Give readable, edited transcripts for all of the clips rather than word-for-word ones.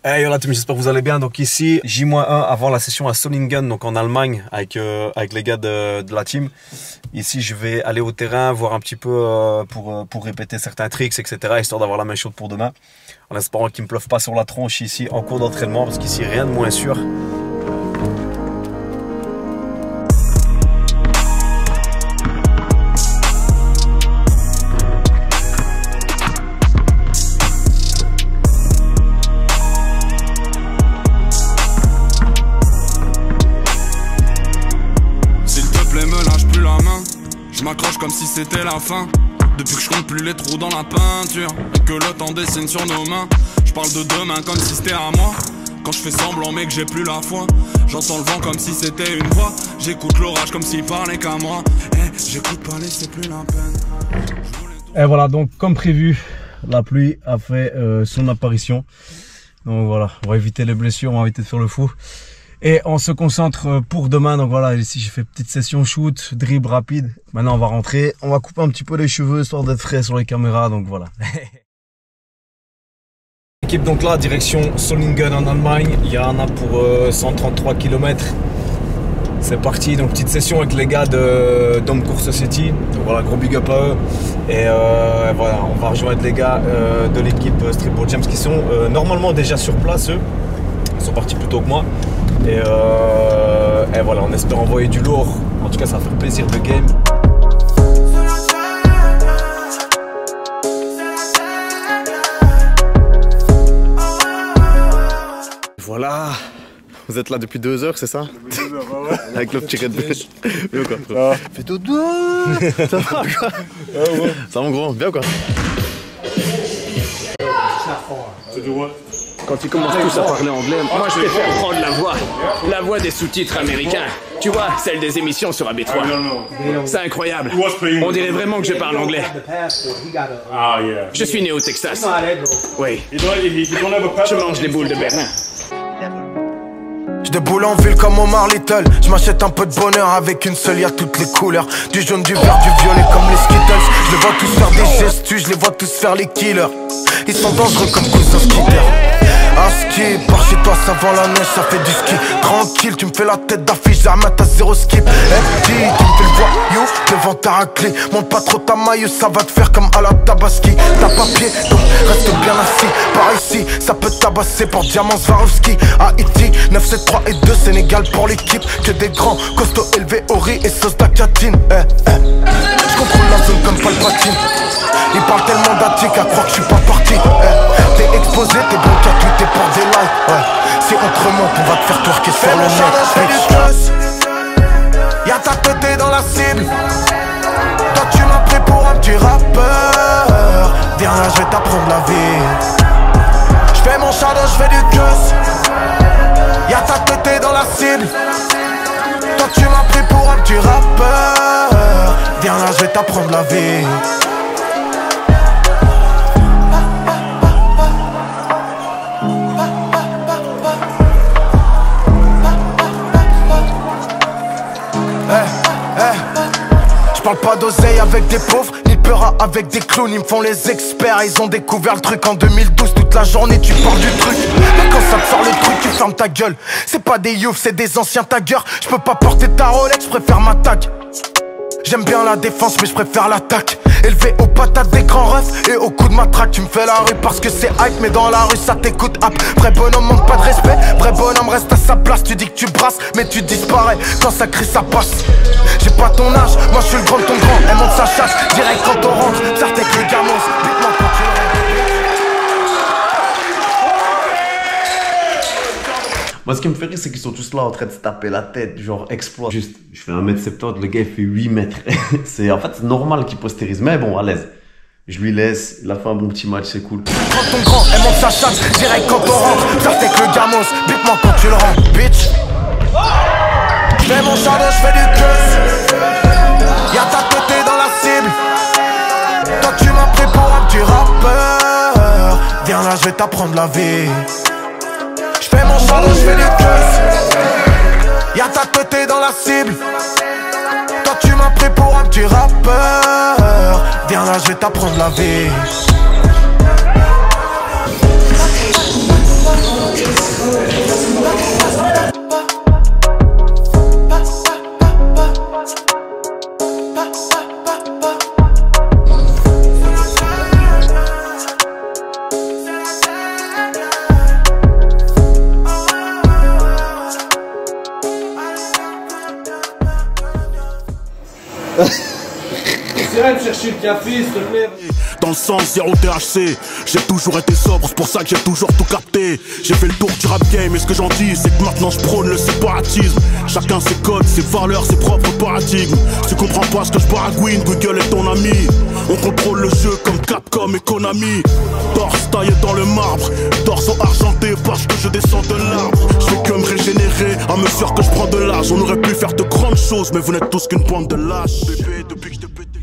Hey yo la team, j'espère que vous allez bien. Donc ici, J-1 avant la session à Solingen, donc en Allemagne, avec les gars de la team. Ici, je vais aller au terrain, voir un petit peu pour répéter certains tricks, etc. Histoire d'avoir la main chaude pour demain. En espérant qu'il ne me pleuve pas sur la tronche ici en cours d'entraînement, parce qu'ici, rien de moins sûr. Je m'accroche comme si c'était la fin. Depuis que je compte plus les trous dans la peinture et que le temps dessine sur nos mains. Je parle de demain comme si c'était à moi. Quand je fais semblant mais que j'ai plus la foi. J'entends le vent comme si c'était une voix. J'écoute l'orage comme s'il parlait qu'à moi. J'écoute parler, c'est plus la peine. Et voilà, donc comme prévu, la pluie a fait son apparition. Donc voilà, on va éviter les blessures, on va éviter de faire le fou. Et on se concentre pour demain. Donc voilà, ici j'ai fait petite session shoot, dribble rapide. Maintenant on va rentrer, on va couper un petit peu les cheveux histoire d'être frais sur les caméras. Donc voilà. Équipe donc là, direction Solingen en Allemagne. Il y en a pour 133 km. C'est parti, donc petite session avec les gars de Dome Course City. Donc voilà, gros big up à eux. Et voilà, on va rejoindre les gars de l'équipe Streetball Jams qui sont normalement déjà sur place eux. Ils sont partis plus tôt que moi. Et voilà, on espère envoyer du lourd. En tout cas, ça va faire plaisir de game. Voilà. Vous êtes là depuis 2 heures, c'est ça? Depuis 2 heures, ouais. Avec le petit Red Bull. Fais tout doux. Ça va quoi? Ça va gros, bien quoi? Quand ils commencent tous à parler anglais, moi je préfère prendre la voix des sous-titres américains. Tu vois, celle des émissions sur AB3. C'est incroyable. On dirait vraiment que je parle anglais. Je suis né au Texas. Oui. Je mange des boules de Berlin. J'déboule en ville comme Omar Little. J'm'achète un peu de bonheur avec une seule, y'a toutes les couleurs. Du jaune, du vert, du violet comme les Skittles. Je les vois tous faire des gestus, je les vois tous faire les killers. Ils sont dangereux comme cousin skitter. Un ski, par chez toi ça vend la neige, ça fait du ski. Tranquille, tu me fais la tête d'affiche, j'armate à 0 skip. FD, tu me fais le voyou devant ta raclée. Monte pas trop ta maille, ça va te faire comme à la Tabaski. T'as pas pied, donc reste bien assis. Par ici, ça peut tabasser pour Diamant Swarovski. Haïti, 973 et 2 Sénégal pour l'équipe. Que des grands, costauds élevés au riz et sauce d'acatine. J'contrôle la zone comme Palpatine. Ils parlent tellement d'attique à croire que je suis pas parti. T'es exposé, t'es bon qu'à tweeter pour des likes. Ouais. Si on te remonte, on va te faire twerker sur le net. Y'a ta tête dans la cible. Toi tu m'as pris pour un petit rappeur. Viens là, je vais t'apprendre la vie. J'fais mon shadow, j'fais du cuss. Y'a ta tête dans la cible. Toi tu m'as pris pour un petit rappeur. Viens là, je vais t'apprendre la vie. J'parle pas d'oseille avec des pauvres, ni de peur avec des clowns. Ils me font les experts, ils ont découvert le truc en 2012. Toute la journée tu parles du truc, mais quand ça te sort le truc tu fermes ta gueule. C'est pas des youths, c'est des anciens taggers. J'peux pas porter ta Rolex, j'préfère ma tag. J'aime bien la défense mais j'préfère l'attaque. Élevé aux patates des grands refs et au coup de matraque. Tu me fais la rue parce que c'est hype, mais dans la rue ça t'écoute hap. Vrai bonhomme manque pas de respect, vrai bonhomme reste à sa place. Tu dis que tu brasses mais tu disparais, quand ça crie ça passe. J'ai pas ton âge, moi je suis le grand de ton grand. Elle monte sa chasse, direct quand on rentre. Certes avec les gamos, bute-moi quand tu Moi, ce qui me fait rire, c'est qu'ils sont tous là en train de se taper la tête, genre exploit. Juste, je fais 1m70, le gars il fait 8 mètres. En fait, c'est normal qu'il postérise, mais bon, à l'aise. Je lui laisse, il a fait un bon petit match, c'est cool. Quand ton grand, elle monte sa chasse, direct quand on rentre. Certes avec le gamos, bute-moi quand tu le rends, bitch. J'fais mon shadow, j'fais du cuss. Y'a ta tête dans la cible. Toi tu m'as pris pour un petit rappeur. Viens là, je vais t'apprendre la vie. J'fais mon shadow, j'fais du cuss. Y'a ta tête dans la cible. Toi tu m'as pris pour un petit rappeur. Viens là, je vais t'apprendre la vie. Essaye de chercher le café, s'il te plaît. Dans le sens 0 THC, j'ai toujours été sobre, c'est pour ça que j'ai toujours tout capté. J'ai fait le tour du rap game et ce que j'en dis c'est que maintenant je prône le séparatisme. Chacun ses codes, ses valeurs, ses propres paradigmes. Si tu comprends pas ce que je baragouine, Google est ton ami. On contrôle le jeu comme Capcom et Konami. Torse taillé dans le marbre, torse argenté parce que je descends de l'arbre. Je fais que me régénérer à mesure que je prends de l'âge. On aurait pu faire de grandes choses mais vous n'êtes tous qu'une bande de lâches. Bébé, depuis que je te pétais.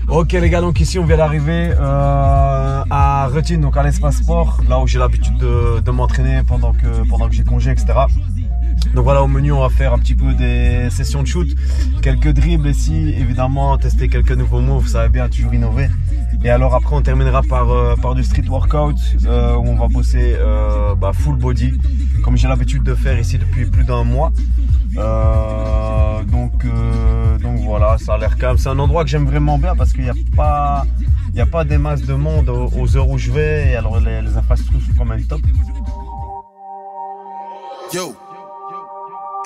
Ok les gars, donc ici on vient d'arriver à Ruthin, donc à l'espace sport, là où j'ai l'habitude de m'entraîner pendant que j'ai congé, etc. Donc voilà, au menu on va faire un petit peu des sessions de shoot, quelques dribbles ici, évidemment tester quelques nouveaux moves, vous savez bien, toujours innover. Et alors après on terminera par du street workout où on va bosser full body, comme j'ai l'habitude de faire ici depuis plus d'un mois. Donc voilà, ça a l'air calme. C'est un endroit que j'aime vraiment bien parce qu'il n'y a pas des masses de monde aux heures où je vais. Et alors les infrastructures sont quand même top. Yo,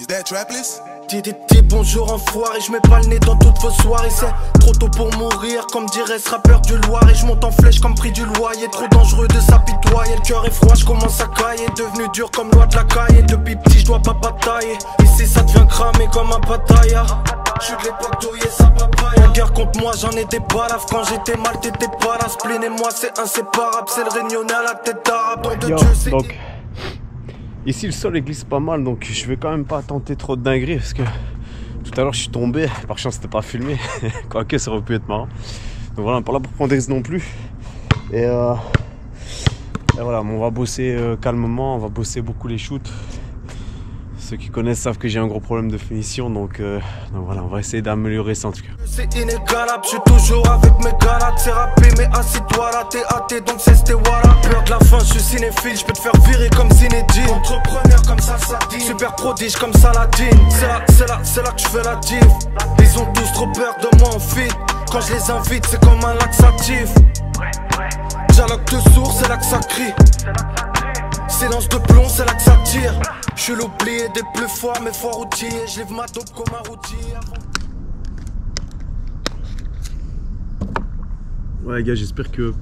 is that Trapless? Dis bonjour enfoiré, je mets pas le nez dans toutes vos soirées. C'est trop tôt pour mourir, comme dirait ce rappeur du Loiret. Je monte en flèche comme prix du loyer, trop dangereux de s'apitoyer. Le cœur est froid, je commence à cailler, devenu dur comme loi de la caille. Depuis petit je dois pas batailler, ici ça devient cramé comme un pataya. Je suis de l'époque d'Oye, ça papaya. En guerre contre moi, j'en ai des balafres. Quand j'étais mal, t'étais pas là. Spleen et moi, c'est inséparable. C'est le réunionnais à la tête d'arabe. Don de Dieu, c'est... Donc, ici le sol glisse pas mal, donc je vais quand même pas tenter trop de dingueries parce que tout à l'heure je suis tombé, par chance c'était pas filmé, quoique ça aurait pu être marrant. Donc voilà, on n'est pas là pour prendre des risques non plus. Et voilà, on va bosser calmement, on va bosser beaucoup les shoots. Ceux qui connaissent savent que j'ai un gros problème de finition, donc voilà, on va essayer d'améliorer ça en tout cas. C'est inégalable, je suis toujours avec mes galades. C'est rappé, mais assis-toi là, t'es hâté, donc c'était voilà. Peur de la fin, je suis cinéphile, je peux te faire virer comme Zinedine. Entrepreneur comme ça, Sadine. Super prodige comme Saladin. C'est là que je fais la diff. Ils ont tous trop peur de moi en fit. Quand je les invite, c'est comme un laxatif. Dialogue de sourds, c'est là que ça crie. Silence de plomb, c'est là que ça tire. Je suis l'oublié des plus forts, mais fort outillés. Je lève ma dope comme un routier. Ouais les gars, j'espère que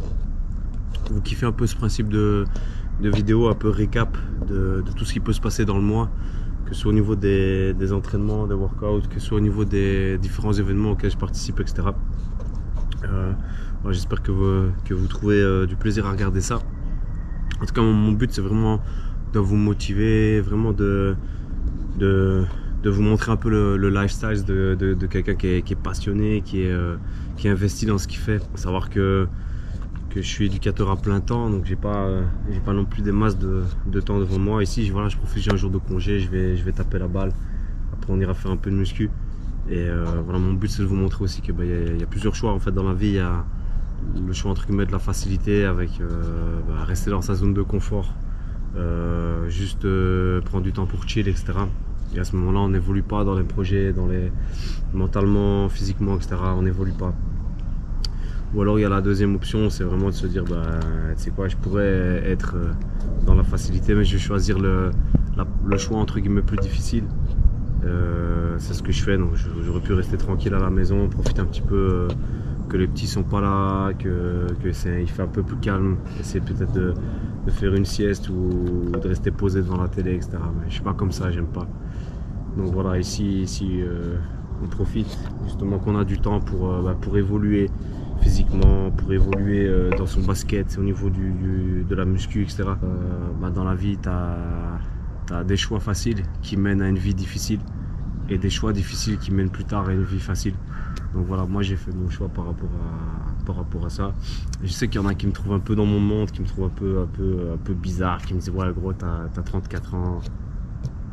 vous kiffez un peu ce principe de vidéo, un peu récap de tout ce qui peut se passer dans le mois, que ce soit au niveau des entraînements, des workouts, que ce soit au niveau des différents événements auxquels je participe, etc. J'espère que vous trouvez du plaisir à regarder ça. En tout cas, mon but c'est vraiment de vous motiver, vraiment de vous montrer un peu le lifestyle de quelqu'un qui est passionné, qui est investi dans ce qu'il fait. Faut savoir que je suis éducateur à plein temps, donc j'ai pas non plus des masses de temps devant moi. Ici, voilà, je profite, j'ai un jour de congé, je vais taper la balle. Après, on ira faire un peu de muscu. Et voilà, mon but c'est de vous montrer aussi que y a plusieurs choix en fait dans la vie. Il y a le choix entre guillemets de la facilité avec rester dans sa zone de confort, juste prendre du temps pour chill, etc. Et à ce moment-là, on n'évolue pas dans les projets, mentalement, physiquement, etc. On n'évolue pas. Ou alors il y a la deuxième option, c'est vraiment de se dire, tu sais quoi, je pourrais être dans la facilité, mais je vais choisir le choix entre guillemets plus difficile. C'est ce que je fais, donc j'aurais pu rester tranquille à la maison, profiter un petit peu que les petits sont pas là, il fait un peu plus calme, essayer peut-être de faire une sieste ou de rester posé devant la télé, etc. Mais je suis pas comme ça, j'aime pas. Donc voilà, ici on profite justement qu'on a du temps pour évoluer physiquement, pour évoluer dans son basket, au niveau de la muscu, etc. Dans la vie, tu as des choix faciles qui mènent à une vie difficile et des choix difficiles qui mènent plus tard à une vie facile. Donc voilà, moi j'ai fait mon choix par rapport à ça. Je sais qu'il y en a qui me trouvent un peu dans mon monde, qui me trouvent un peu bizarre, qui me disent ouais gros, t'as 34 ans,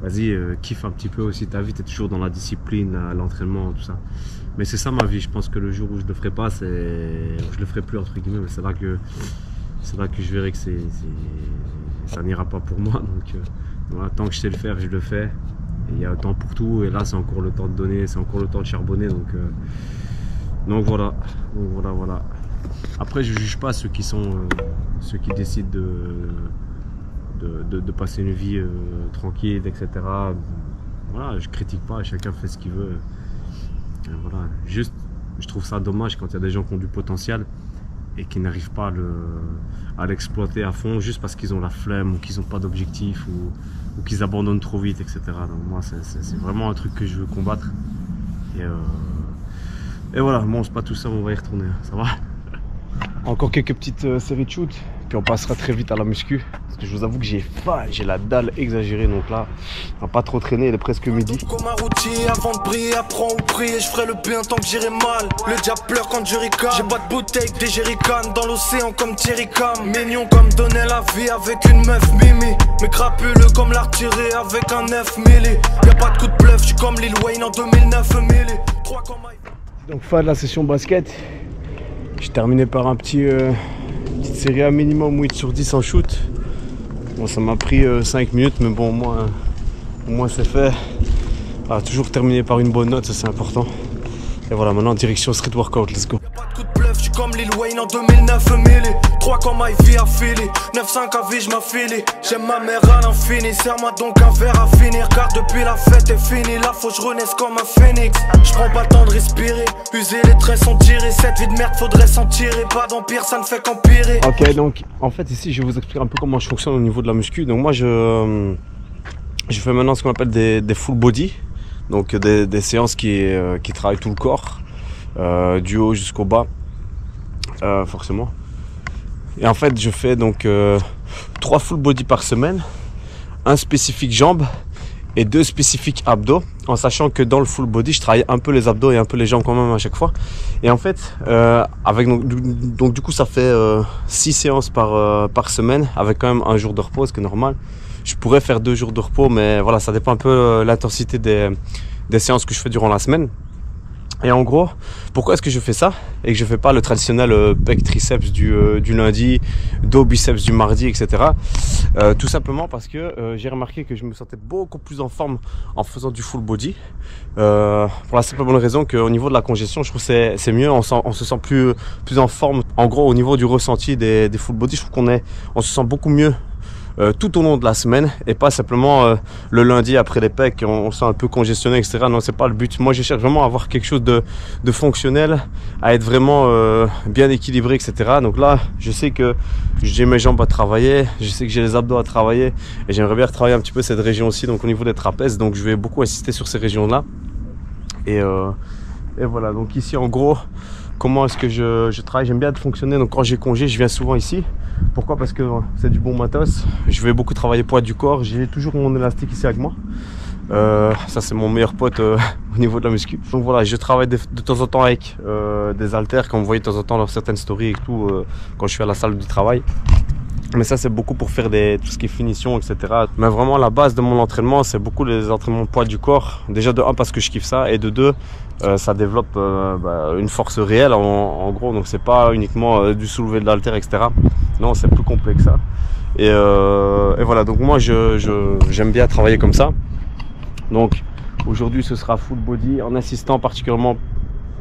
vas-y kiffe un petit peu aussi ta vie, t'es toujours dans la discipline, l'entraînement, tout ça. Mais c'est ça ma vie, je pense que le jour où je le ferai pas, je le ferai plus entre guillemets, mais c'est là que je verrai que ça n'ira pas pour moi. Donc voilà, tant que je sais le faire, je le fais. Il y a un temps pour tout, et là c'est encore le temps de donner, c'est encore le temps de charbonner, donc voilà. Après je juge pas ceux qui décident de passer une vie tranquille, etc. Voilà, je critique pas, chacun fait ce qu'il veut. Et voilà, juste Je trouve ça dommage quand il y a des gens qui ont du potentiel et qui n'arrivent pas à l'exploiter à fond juste parce qu'ils ont la flemme ou qu'ils n'ont pas d'objectif ou qu'ils abandonnent trop vite, etc. Donc moi, c'est vraiment un truc que je veux combattre. Et voilà, bon, c'est pas tout ça, on va y retourner, ça va. Encore quelques petites séries de shoot, puis on passera très vite à la muscu. Parce que je vous avoue que j'ai faim, j'ai la dalle exagérée, donc là, on va pas trop traîner, il est presque midi. Comme un routier, avant de briller, apprends ou prier, je ferai le bien tant que j'irai mal. Le diable pleure quand je ricane, j'ai pas de bouteille, des jerrycans dans l'océan comme Thierry Cam. Mignon comme donner la vie avec une meuf mimi, mais crapuleux comme la retirer avec un 9 milli. Y'a pas de coup de bluff, je suis comme Lil Wayne en 2009 milli. Donc fin de la session basket. J'ai terminé par un petite série à minimum 8 sur 10 en shoot. Bon, ça m'a pris 5 minutes, mais bon, au moins c'est fait. Alors, toujours terminé par une bonne note, ça c'est important. Et voilà, maintenant direction street workout, let's go. Je suis comme Lil Wayne en 2009 milli. 3 comme Ivy à Philly, 9-5 à vie je m'affilie. J'aime ma mère à l'infini, serre-moi donc un verre à finir. Car depuis la fête est finie, là faut que je renaisse comme un phénix. Je prends pas le temps de respirer, user les traits sont tirés. Cette vie de merde faudrait s'en tirer, pas d'empire ça ne fait qu'empirer. Ok, donc en fait ici je vais vous expliquer un peu comment je fonctionne au niveau de la muscu. Donc moi je fais maintenant ce qu'on appelle des full body. Donc des séances qui travaillent tout le corps, du haut jusqu'au bas. Forcément. Et en fait je fais donc 3 full body par semaine, un spécifique jambes et 2 spécifiques abdos, en sachant que dans le full body je travaille un peu les abdos et un peu les jambes quand même à chaque fois. Et en fait avec donc du coup ça fait 6 séances par semaine avec quand même un jour de repos, ce qui est normal. Je pourrais faire 2 jours de repos, mais voilà, ça dépend un peu l'intensité des séances que je fais durant la semaine. Et en gros, pourquoi est-ce que je fais ça et que je fais pas le traditionnel pec triceps du lundi, dos biceps du mardi, etc. Tout simplement parce que j'ai remarqué que je me sentais beaucoup plus en forme en faisant du full body. Pour la simple bonne raison qu'au niveau de la congestion, je trouve que c'est mieux, on se sent plus en forme. En gros, au niveau du ressenti des full body, je trouve on se sent beaucoup mieux tout au long de la semaine et pas simplement le lundi après les pecs on se sent un peu congestionné, etc. Non, c'est pas le but. Moi je cherche vraiment à avoir quelque chose de fonctionnel, à être vraiment bien équilibré, etc. Donc là je sais que j'ai mes jambes à travailler, je sais que j'ai les abdos à travailler et j'aimerais bien retravailler un petit peu cette région aussi, donc au niveau des trapèzes. Donc je vais beaucoup insister sur ces régions là et voilà. Donc ici en gros, comment est-ce que je travaille? J'aime bien être fonctionné, donc quand j'ai congé je viens souvent ici. Pourquoi? Parce que c'est du bon matos. Je vais beaucoup travailler poids du corps. J'ai toujours mon élastique ici avec moi. Ça c'est mon meilleur pote au niveau de la muscu. Donc voilà, je travaille de temps en temps avec des haltères, comme vous voyez de temps en temps dans certaines stories et tout, quand je suis à la salle du travail. Mais ça c'est beaucoup pour faire tout ce qui est finition, etc. Mais vraiment la base de mon entraînement, c'est beaucoup les entraînements poids du corps. Déjà de 1 parce que je kiffe ça, et de 2 ça développe une force réelle en gros. Donc c'est pas uniquement du soulevé de l'haltère, etc. Non, c'est plus complexe ça. Et voilà, donc moi j'aime bien travailler comme ça. Donc aujourd'hui ce sera full body en insistant particulièrement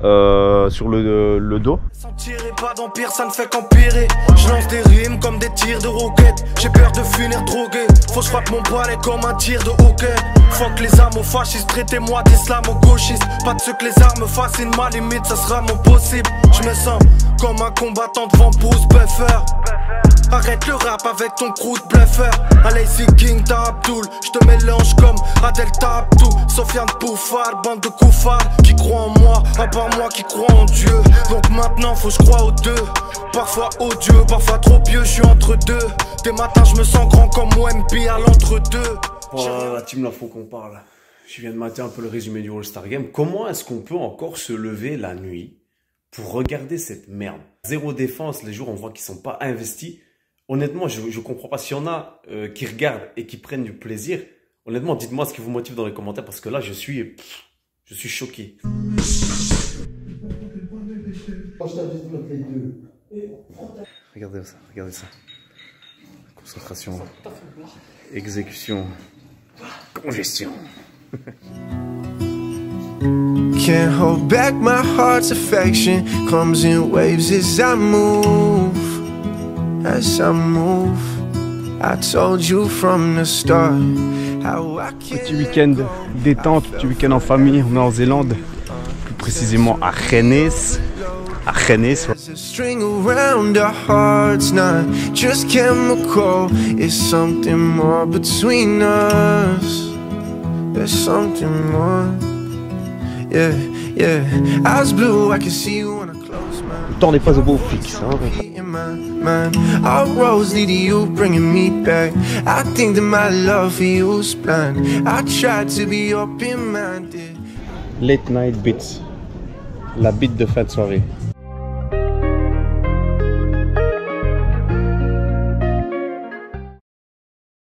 sur le dos. Sans tirer, pas d'empire, ça ne fait qu'empirer. Je lance des rimes comme des tirs de roquettes. J'ai peur de finir drogué. Faut que je frappe mon balai comme un tir de hockey. Fuck les armes aux fascistes, traitez-moi d'islamo-gauchiste. Pas de ceux que les armes fascinent, ma limite, ça sera mon possible. Je me sens comme un combattant devant Bruce Buffer. Arrête le rap avec ton crew de bluffeur. Allez, King, t'as Abdul. Je te mélange comme Adel Tabtou. Sofiane Bouffard, bande de koufars qui croient en moi, à part moi qui crois en Dieu. Donc maintenant faut que je crois aux deux. Parfois odieux, parfois trop pieux, je suis entre deux. Des matins je me sens grand comme OMP à l'entre-deux. Voilà, la team là, faut qu'on parle. Je viens de mater un peu le résumé du All-Star Game. Comment est-ce qu'on peut encore se lever la nuit pour regarder cette merde? Zéro défense, les joueurs on voit qu'ils sont pas investis. Honnêtement, je comprends pas. S'il y en a qui regardent et qui prennent du plaisir, honnêtement, dites-moi ce qui vous motive dans les commentaires, parce que là, je suis choqué. Regardez ça, regardez ça. Concentration, exécution, congestion. Can't hold back my heart's affection. Comes in waves as I move. As I move, I told you from the start how I can't. Petit week-end détente, petit week-end en famille, on est en Zélande, plus précisément à Rennes. À Rennes. String around our hearts, not just chemical. It's something more between us. There's something more. Yeah, yeah. Eyes blue, I can see you when I close my. Le temps n'est pas au beau fixe. Our roads lead to you, bringing me back. I think that my love for you is blind. I tried to be open-minded. Late night beats. La beat de fin de soirée.